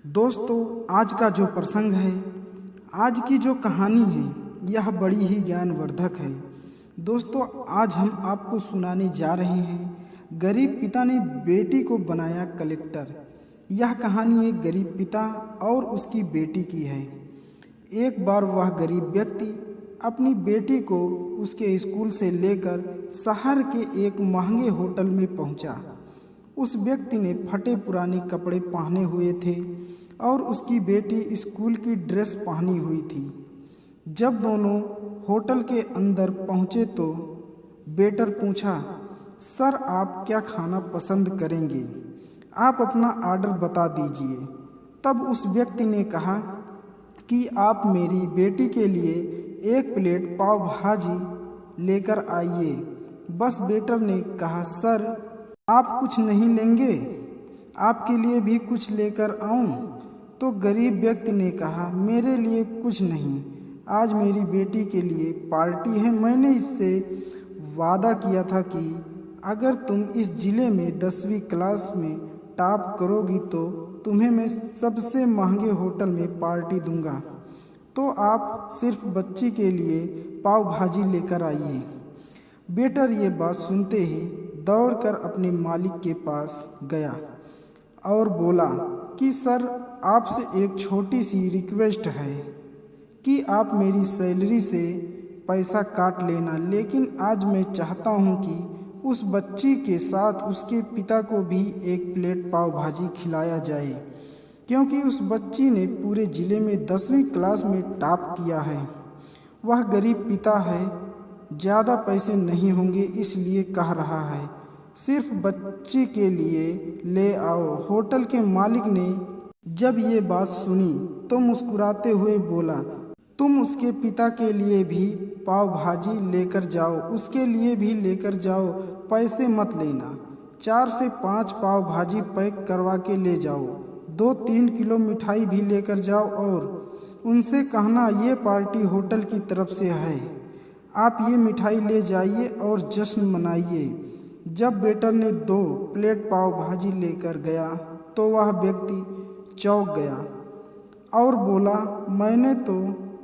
दोस्तों, आज का जो प्रसंग है, आज की जो कहानी है, यह बड़ी ही ज्ञानवर्धक है। दोस्तों, आज हम आपको सुनाने जा रहे हैं गरीब पिता ने बेटी को बनाया कलेक्टर। यह कहानी एक गरीब पिता और उसकी बेटी की है। एक बार वह गरीब व्यक्ति अपनी बेटी को उसके स्कूल से लेकर शहर के एक महंगे होटल में पहुंचा। उस व्यक्ति ने फटे पुराने कपड़े पहने हुए थे और उसकी बेटी स्कूल की ड्रेस पहनी हुई थी। जब दोनों होटल के अंदर पहुंचे तो वेटर पूछा, सर आप क्या खाना पसंद करेंगे? आप अपना ऑर्डर बता दीजिए। तब उस व्यक्ति ने कहा कि आप मेरी बेटी के लिए 1 प्लेट पाव भाजी लेकर आइए। बस वेटर ने कहा, सर आप कुछ नहीं लेंगे? आपके लिए भी कुछ लेकर आऊं? तो गरीब व्यक्ति ने कहा, मेरे लिए कुछ नहीं, आज मेरी बेटी के लिए पार्टी है। मैंने इससे वादा किया था कि अगर तुम इस ज़िले में 10वीं क्लास में टॉप करोगी तो तुम्हें मैं सबसे महंगे होटल में पार्टी दूंगा। तो आप सिर्फ बच्ची के लिए पाव भाजी लेकर आइए। वेटर ये बात सुनते ही दौड़कर अपने मालिक के पास गया और बोला कि सर आपसे एक छोटी सी रिक्वेस्ट है कि आप मेरी सैलरी से पैसा काट लेना, लेकिन आज मैं चाहता हूं कि उस बच्ची के साथ उसके पिता को भी 1 प्लेट पाव भाजी खिलाया जाए, क्योंकि उस बच्ची ने पूरे ज़िले में 10वीं क्लास में टॉप किया है। वह गरीब पिता है, ज़्यादा पैसे नहीं होंगे इसलिए कह रहा है, सिर्फ बच्ची के लिए ले आओ। होटल के मालिक ने जब ये बात सुनी तो मुस्कुराते हुए बोला, तुम उसके पिता के लिए भी पाव भाजी लेकर जाओ, उसके लिए भी लेकर जाओ, पैसे मत लेना। 4 से 5 पाव भाजी पैक करवा के ले जाओ, 2-3 किलो मिठाई भी लेकर जाओ और उनसे कहना ये पार्टी होटल की तरफ से है, आप ये मिठाई ले जाइए और जश्न मनाइए। जब वेटर ने 2 प्लेट पाव भाजी लेकर गया तो वह व्यक्ति चौंक गया और बोला, मैंने तो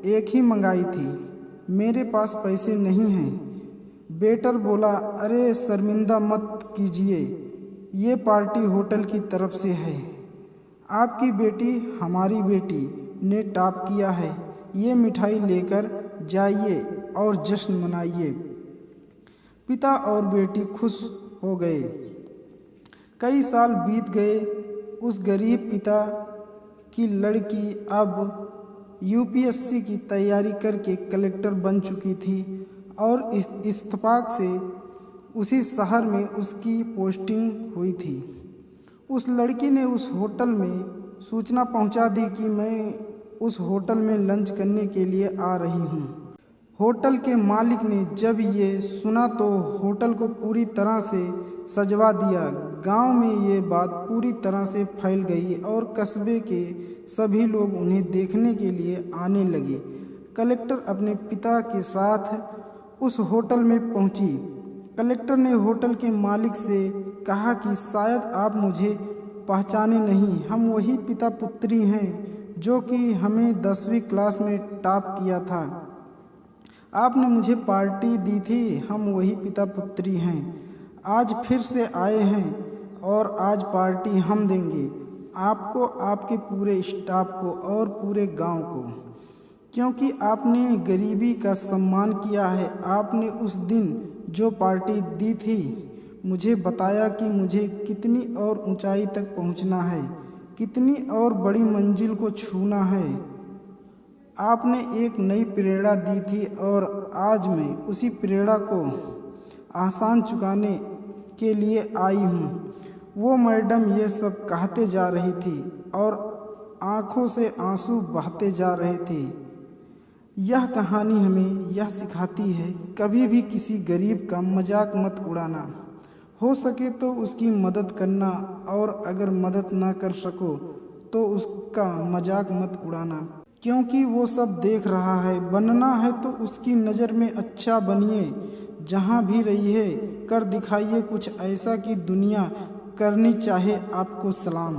एक ही मंगाई थी, मेरे पास पैसे नहीं हैं। वेटर बोला, अरे शर्मिंदा मत कीजिए, ये पार्टी होटल की तरफ से है, आपकी बेटी हमारी बेटी ने टॉप किया है, ये मिठाई लेकर जाइए और जश्न मनाइए। पिता और बेटी खुश हो गए। कई साल बीत गए। उस गरीब पिता की लड़की अब यूपीएससी की तैयारी करके कलेक्टर बन चुकी थी और इत्तेफाक से उसी शहर में उसकी पोस्टिंग हुई थी। उस लड़की ने उस होटल में सूचना पहुंचा दी कि मैं उस होटल में लंच करने के लिए आ रही हूं। होटल के मालिक ने जब ये सुना तो होटल को पूरी तरह से सजवा दिया। गांव में ये बात पूरी तरह से फैल गई और कस्बे के सभी लोग उन्हें देखने के लिए आने लगे। कलेक्टर अपने पिता के साथ उस होटल में पहुंची। कलेक्टर ने होटल के मालिक से कहा कि शायद आप मुझे पहचाने नहीं, हम वही पिता पुत्री हैं जो कि हमें 10वीं क्लास में टॉप किया था। आपने मुझे पार्टी दी थी, हम वही पिता पुत्री हैं। आज फिर से आए हैं और आज पार्टी हम देंगे आपको, आपके पूरे स्टाफ को और पूरे गांव को, क्योंकि आपने गरीबी का सम्मान किया है। आपने उस दिन जो पार्टी दी थी मुझे बताया कि मुझे कितनी और ऊंचाई तक पहुंचना है, कितनी और बड़ी मंजिल को छूना है। आपने एक नई प्रेरणा दी थी और आज मैं उसी प्रेरणा को आसान चुकाने के लिए आई हूँ। वो मैडम ये सब कहते जा रही थी और आँखों से आंसू बहते जा रहे थे। यह कहानी हमें यह सिखाती है, कभी भी किसी गरीब का मजाक मत उड़ाना, हो सके तो उसकी मदद करना और अगर मदद ना कर सको तो उसका मजाक मत उड़ाना, क्योंकि वो सब देख रहा है। बनना है तो उसकी नज़र में अच्छा बनिए, जहाँ भी रहिए कर दिखाइए कुछ ऐसा कि दुनिया करनी चाहे आपको सलाम।